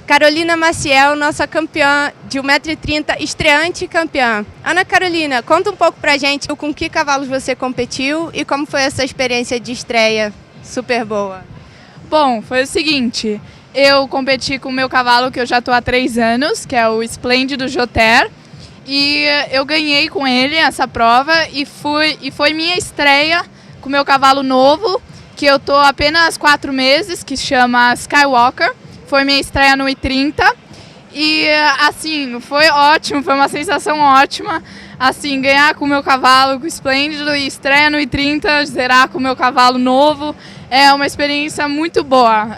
Carolina Maciel, nossa campeã de 1,30 m, estreante e campeã. Ana Carolina, conta um pouco pra gente com que cavalos você competiu e como foi essa experiência de estreia super boa. Bom, foi o seguinte, eu competi com o meu cavalo que eu já estou há 3 anos, que é o Esplêndido Joter, e eu ganhei com ele essa prova e foi minha estreia com o meu cavalo novo, que eu estou apenas 4 meses, que chama Skywalker. Foi minha estreia no I30 e, assim, foi ótimo, foi uma sensação ótima, assim, ganhar com o meu cavalo, com o Esplêndido, e estreia no I30, zerar com o meu cavalo novo, é uma experiência muito boa,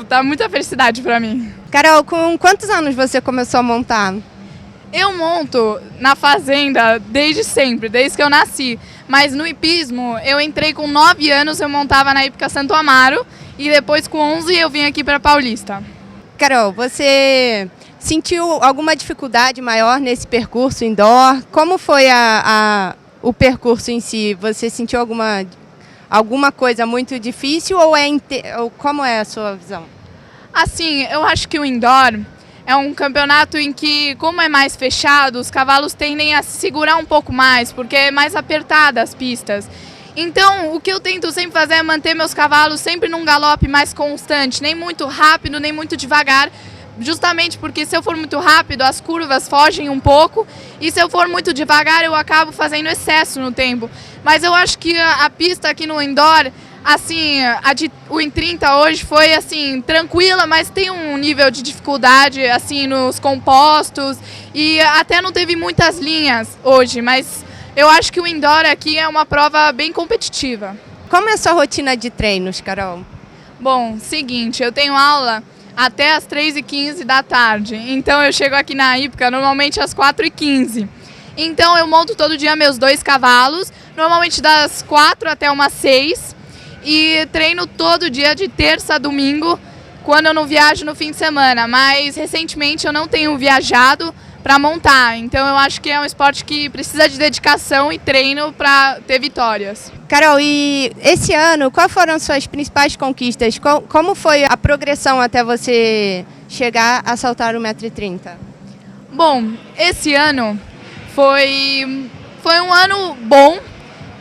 dá muita felicidade para mim. Carol, com quantos anos você começou a montar? Eu monto na fazenda desde sempre, desde que eu nasci, mas no hipismo eu entrei com 9 anos, eu montava na Hípica Santo Amaro, e depois com 11 eu vim aqui para Paulista. Carol, você sentiu alguma dificuldade maior nesse percurso indoor? Como foi o percurso em si? Você sentiu alguma coisa muito difícil ou como é a sua visão? Assim, eu acho que o indoor é um campeonato em que, como é mais fechado, os cavalos tendem a se segurar um pouco mais, porque é mais apertada as pistas. Então, o que eu tento sempre fazer é manter meus cavalos sempre num galope mais constante, nem muito rápido, nem muito devagar, justamente porque se eu for muito rápido, as curvas fogem um pouco, e se eu for muito devagar, eu acabo fazendo excesso no tempo. Mas eu acho que a pista aqui no indoor, assim, o I30 hoje foi, assim, tranquila, mas tem um nível de dificuldade, assim, nos compostos, e até não teve muitas linhas hoje, mas eu acho que o indoor aqui é uma prova bem competitiva. Como é a sua rotina de treinos, Carol? Bom, seguinte, eu tenho aula até às 3h15 da tarde, então eu chego aqui na hípica normalmente às 4h15. Então eu monto todo dia meus 2 cavalos, normalmente das 4 até umas 6, e treino todo dia de terça a domingo, quando eu não viajo no fim de semana, mas recentemente eu não tenho viajado para montar, então eu acho que é um esporte que precisa de dedicação e treino para ter vitórias. Carol, e esse ano, quais foram suas principais conquistas? Como foi a progressão até você chegar a saltar o 1,30 m? Bom, esse ano foi um ano bom,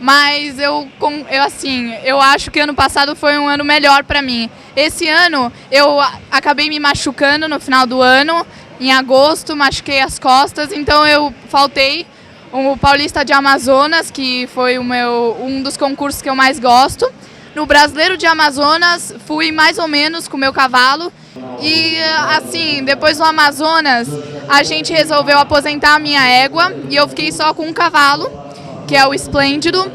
mas eu acho que ano passado foi um ano melhor para mim. Esse ano eu acabei me machucando no final do ano, em agosto, machuquei as costas, então eu faltei o Paulista de Amazonas, que foi um dos concursos que eu mais gosto. No Brasileiro de Amazonas, fui mais ou menos com o meu cavalo. E, assim, depois do Amazonas, a gente resolveu aposentar a minha égua e eu fiquei só com um cavalo, que é o Esplêndido.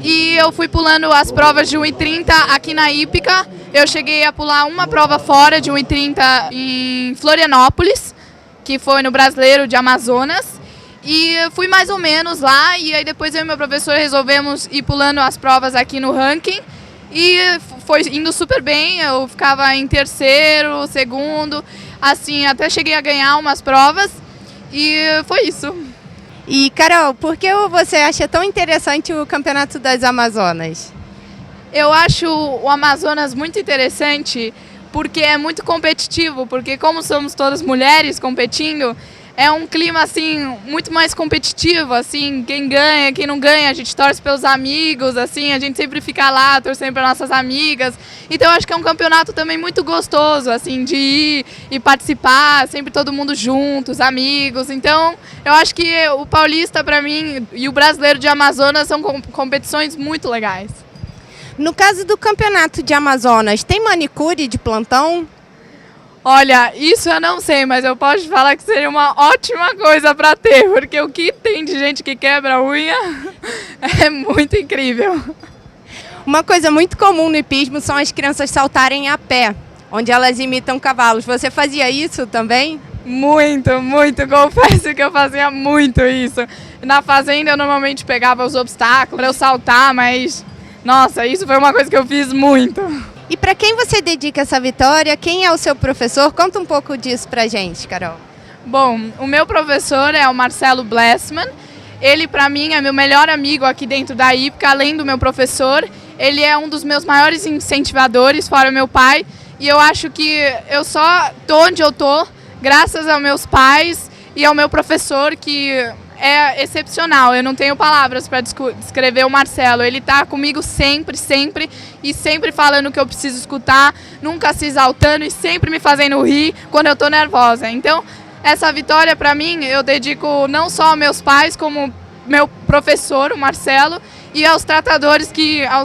E eu fui pulando as provas de 1,30 aqui na hípica. Eu cheguei a pular uma prova fora de 1,30 em Florianópolis, que foi no Brasileiro de Amazonas, e fui mais ou menos lá, e aí depois eu e meu professor resolvemos ir pulando as provas aqui no ranking, e foi indo super bem, eu ficava em terceiro, segundo, assim, até cheguei a ganhar umas provas, e foi isso. E Carol, por que você acha tão interessante o Campeonato das Amazonas? Eu acho o Amazonas muito interessante, porque é muito competitivo, porque como somos todas mulheres competindo, é um clima assim muito mais competitivo, assim, quem ganha, quem não ganha, a gente torce pelos amigos, assim, a gente sempre fica lá torcendo para nossas amigas. Então eu acho que é um campeonato também muito gostoso, assim, de ir e participar, sempre todo mundo junto, os amigos. Então eu acho que o Paulista para mim e o Brasileiro de Amazonas são competições muito legais. No caso do Campeonato de Amazonas, tem manicure de plantão? Olha, isso eu não sei, mas eu posso te falar que seria uma ótima coisa para ter, porque o que tem de gente que quebra a unha é muito incrível. Uma coisa muito comum no hipismo são as crianças saltarem a pé, onde elas imitam cavalos. Você fazia isso também? Muito, muito. Confesso que eu fazia muito isso. Na fazenda eu normalmente pegava os obstáculos para eu saltar, mas nossa, isso foi uma coisa que eu fiz muito. E para quem você dedica essa vitória? Quem é o seu professor? Conta um pouco disso pra gente, Carol. Bom, o meu professor é o Marcelo Blessman. Ele, para mim, é meu melhor amigo aqui dentro da hípica, além do meu professor. Ele é um dos meus maiores incentivadores, fora meu pai, E eu acho que eu só tô onde eu tô graças aos meus pais e ao meu professor, que é excepcional. Eu não tenho palavras para descrever o Marcelo. Ele tá comigo sempre, sempre, e sempre falando o que eu preciso escutar, nunca se exaltando e sempre me fazendo rir quando eu tô nervosa. Então, essa vitória para mim eu dedico não só aos meus pais, como meu professor, o Marcelo, e aos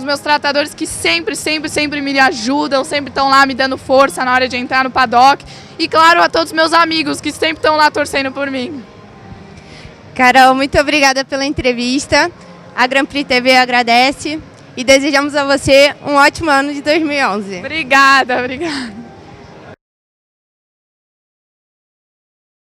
meus tratadores que sempre, sempre, sempre me ajudam, sempre estão lá me dando força na hora de entrar no paddock. E claro, a todos os meus amigos que sempre estão lá torcendo por mim. Carol, muito obrigada pela entrevista. A Grand Prix TV agradece e desejamos a você um ótimo ano de 2011. Obrigada, obrigada.